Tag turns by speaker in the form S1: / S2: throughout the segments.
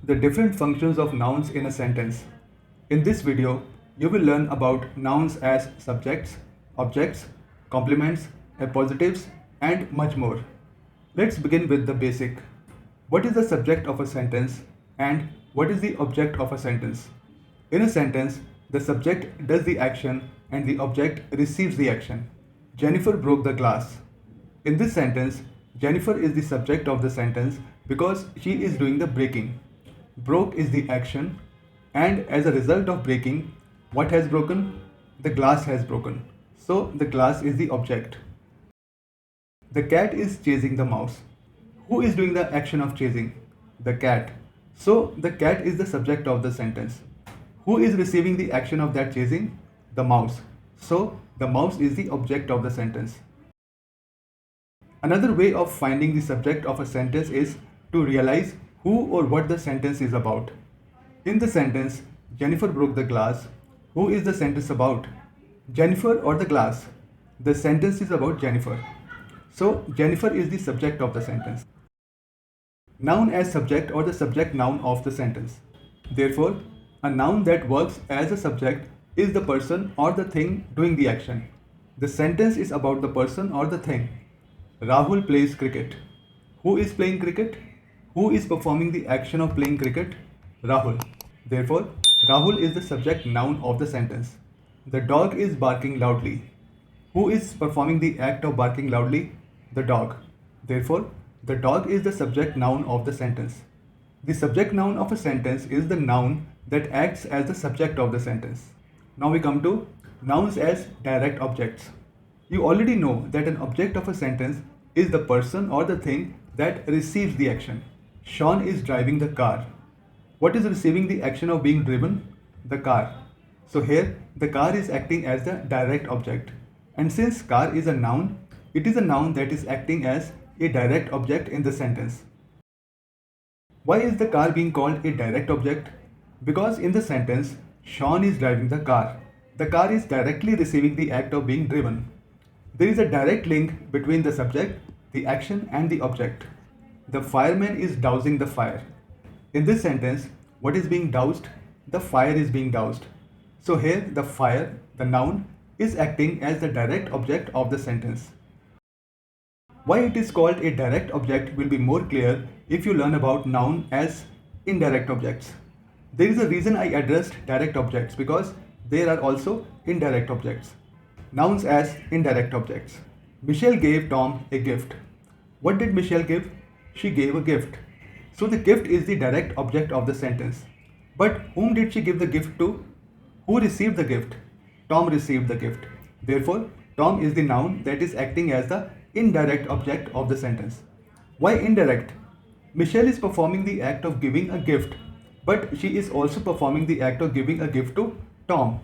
S1: the different functions of nouns in a sentence. In this video, you will learn about nouns as subjects, objects, complements, appositives, and much more. Let's begin with the basic. What is the subject of a sentence and what is the object of a sentence? In a sentence, the subject does the action and the object receives the action. Jennifer broke the glass. In this sentence, Jennifer is the subject of the sentence because she is doing the breaking. Broke is the action, and as a result of breaking, what has broken? The glass has broken. So the glass is the object. The cat is chasing the mouse. Who is doing the action of chasing? The cat. So the cat is the subject of the sentence. Who is receiving the action of that chasing? The mouse. So the mouse is the object of the sentence. Another way of finding the subject of a sentence is to realize who or what the sentence is about. In the sentence, Jennifer broke the glass. Who is the sentence about? Jennifer or the glass? The sentence is about Jennifer. So Jennifer is the subject of the sentence. Noun as subject or the subject noun of the sentence. Therefore, a noun that works as a subject is the person or the thing doing the action. The sentence is about the person or the thing. Rahul plays cricket. Who is playing cricket? Who is performing the action of playing cricket? Rahul. Therefore, Rahul is the subject noun of the sentence. The dog is barking loudly. Who is performing the act of barking loudly? The dog. Therefore, the dog is the subject noun of the sentence. The subject noun of a sentence is the noun that acts as the subject of the sentence. Now we come to nouns as direct objects. You already know that an object of a sentence is the person or the thing that receives the action. Sean is driving the car. What is receiving the action of being driven? The car. So here the car is acting as the direct object. And since car is a noun, it is a noun that is acting as a direct object in the sentence. Why is the car being called a direct object? Because in the sentence, Sean is driving the car. The car is directly receiving the act of being driven. There is a direct link between the subject, the action, and the object. The fireman is dousing the fire. In this sentence, what is being doused? The fire is being doused. So here the fire, the noun, is acting as the direct object of the sentence. Why it is called a direct object will be more clear if you learn about noun as indirect objects. There is a reason I addressed direct objects because there are also indirect objects. Nouns as indirect objects. Michelle gave Tom a gift. What did Michelle give? She gave a gift. So the gift is the direct object of the sentence. But whom did she give the gift to? Who received the gift? Tom received the gift. Therefore, Tom is the noun that is acting as the indirect object of the sentence. Why indirect? Michelle is performing the act of giving a gift, but she is also performing the act of giving a gift to Tom.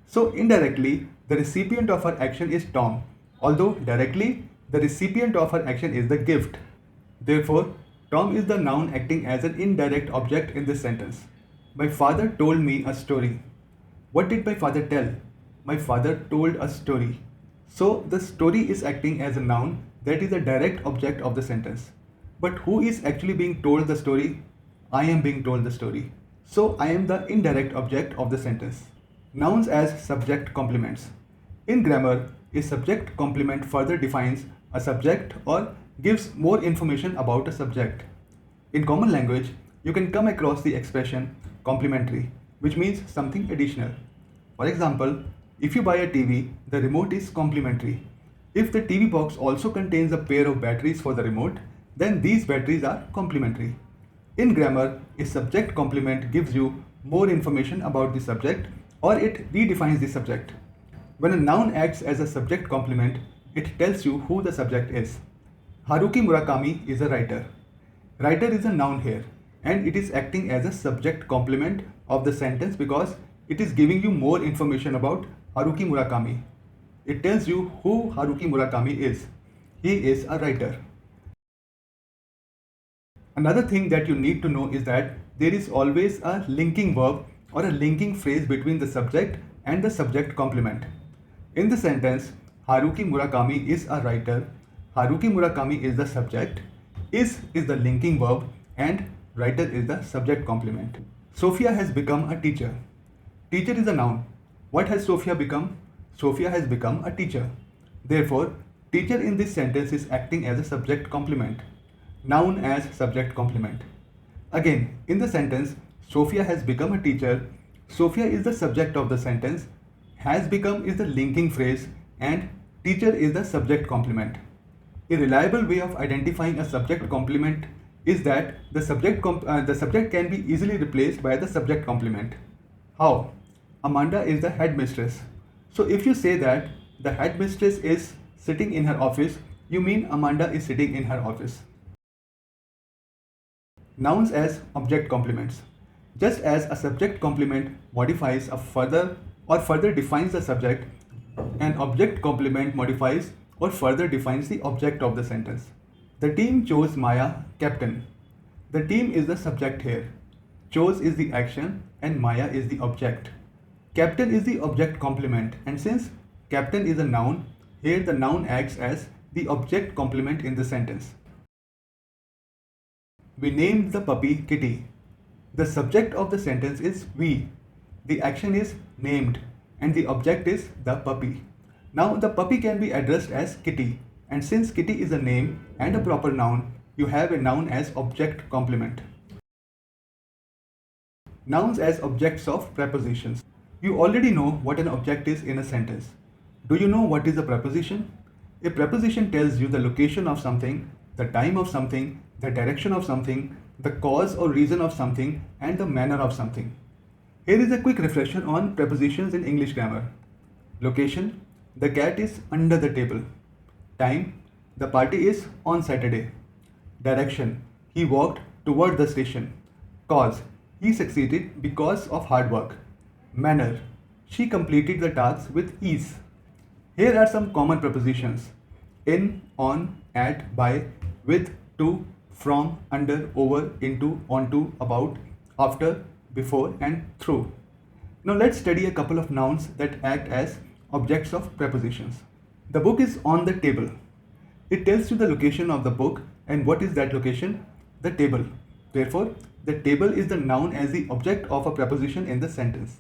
S1: So indirectly, the recipient of her action is Tom, although directly, the recipient of her action is the gift. Therefore, Tom is the noun acting as an indirect object in this sentence. My father told me a story. What did my father tell? My father told a story. So the story is acting as a noun that is a direct object of the sentence. But who is actually being told the story? I am being told the story. So I am the indirect object of the sentence. Nouns as subject complements. In grammar, a subject complement further defines a subject or gives more information about a subject. In common language, you can come across the expression complementary, which means something additional. For example, if you buy a TV, the remote is complementary. If the TV box also contains a pair of batteries for the remote, then these batteries are complementary. In grammar, a subject complement gives you more information about the subject or it redefines the subject. When a noun acts as a subject complement, it tells you who the subject is. Haruki Murakami is a writer. Writer is a noun here and it is acting as a subject complement of the sentence because it is giving you more information about Haruki Murakami. It tells you who Haruki Murakami is. He is a writer. Another thing that you need to know is that there is always a linking verb or a linking phrase between the subject and the subject complement. In the sentence, Haruki Murakami is a writer, Haruki Murakami is the subject, is the linking verb, and writer is the subject complement. Sophia has become a teacher. Teacher is a noun. What has Sophia become? Sophia has become a teacher. Therefore, teacher in this sentence is acting as a subject complement. Noun as subject complement. Again, in the sentence, Sophia has become a teacher. Sophia is the subject of the sentence. Has become is the linking phrase, and teacher is the subject complement. A reliable way of identifying a subject complement is that the subject can be easily replaced by the subject complement. How? Amanda is the headmistress. So if you say that the headmistress is sitting in her office, you mean Amanda is sitting in her office. Nouns as object complements. Just as a subject complement modifies a further defines the subject, an object complement modifies or further defines the object of the sentence. The team chose Maya captain. The team is the subject here. Chose is the action and Maya is the object. Captain is the object complement, and since captain is a noun, here the noun acts as the object complement in the sentence. We named the puppy Kitty. The subject of the sentence is we. The action is named and the object is the puppy. Now the puppy can be addressed as Kitty, and since Kitty is a name and a proper noun, you have a noun as object complement. Nouns as objects of prepositions. You already know what an object is in a sentence. Do you know what is a preposition? A preposition tells you the location of something, the time of something, the direction of something, the cause or reason of something, and the manner of something. Here is a quick refresher on prepositions in English grammar. Location, the cat is under the table. Time, the party is on Saturday. Direction, he walked toward the station. Cause, he succeeded because of hard work. Manner, she completed the task with ease. Here are some common prepositions: in, on, at, by, with, to, from, under, over, into, onto, about, after, before, and through. Now let's study a couple of nouns that act as objects of prepositions. The book is on the table. It tells you the location of the book, and what is that location? The table. Therefore, the table is the noun as the object of a preposition in the sentence.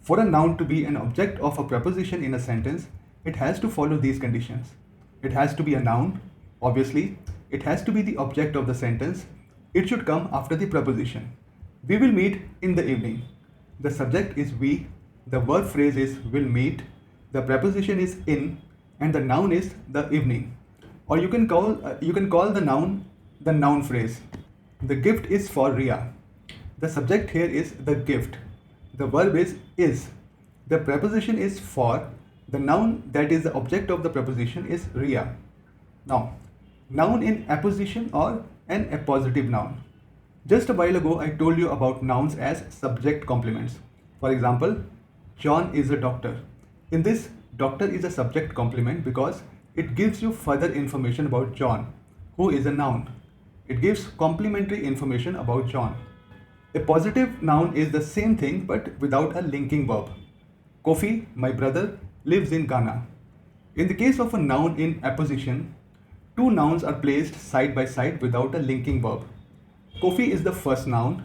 S1: For a noun to be an object of a preposition in a sentence, it has to follow these conditions. It has to be a noun, obviously. It has to be the object of the sentence. It should come after the preposition. We will meet in the evening. The subject is we, the verb phrase is will meet, the preposition is in, and the noun is the evening. Or you can call the noun phrase. The gift is for Ria. The subject here is the gift. The verb is. The preposition is for. The noun that is the object of the preposition is Ria. Now, noun in apposition or an appositive noun. Just a while ago, I told you about nouns as subject complements. For example, John is a doctor. In this, doctor is a subject complement because it gives you further information about John, who is a noun. It gives complementary information about John. A positive noun is the same thing but without a linking verb. Kofi, my brother, lives in Ghana. In the case of a noun in apposition, two nouns are placed side by side without a linking verb. Kofi is the first noun.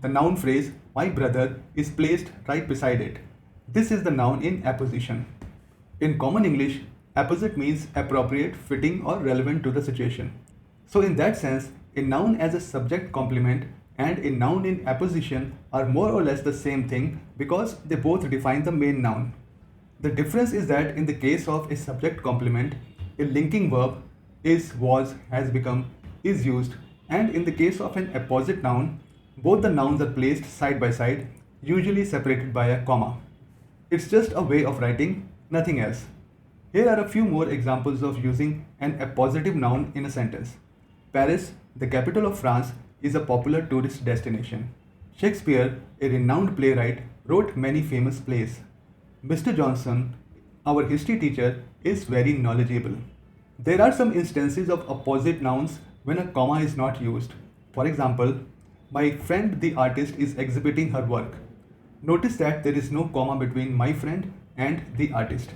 S1: The noun phrase, my brother, is placed right beside it. This is the noun in apposition. In common English, apposite means appropriate, fitting, or relevant to the situation. So in that sense, a noun as a subject complement and a noun in apposition are more or less the same thing because they both define the main noun. The difference is that in the case of a subject complement, a linking verb is, was, has become, is used, and in the case of an apposite noun, both the nouns are placed side by side, usually separated by a comma. It's just a way of writing, nothing else. Here are a few more examples of using an appositive noun in a sentence. Paris, the capital of France, is a popular tourist destination. Shakespeare, a renowned playwright, wrote many famous plays. Mr. Johnson, our history teacher, is very knowledgeable. There are some instances of opposite nouns when a comma is not used. For example, my friend the artist is exhibiting her work. Notice that there is no comma between my friend and the artist.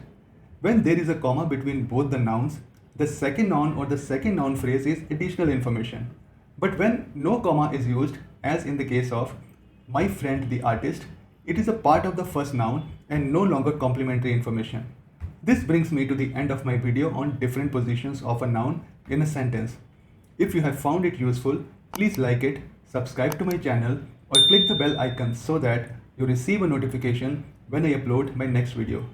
S1: When there is a comma between both the nouns, the second noun or the second noun phrase is additional information. But when no comma is used, as in the case of my friend the artist, it is a part of the first noun and no longer complementary information. This brings me to the end of my video on different positions of a noun in a sentence. If you have found it useful, please like it, subscribe to my channel, or click the bell icon so that you receive a notification when I upload my next video.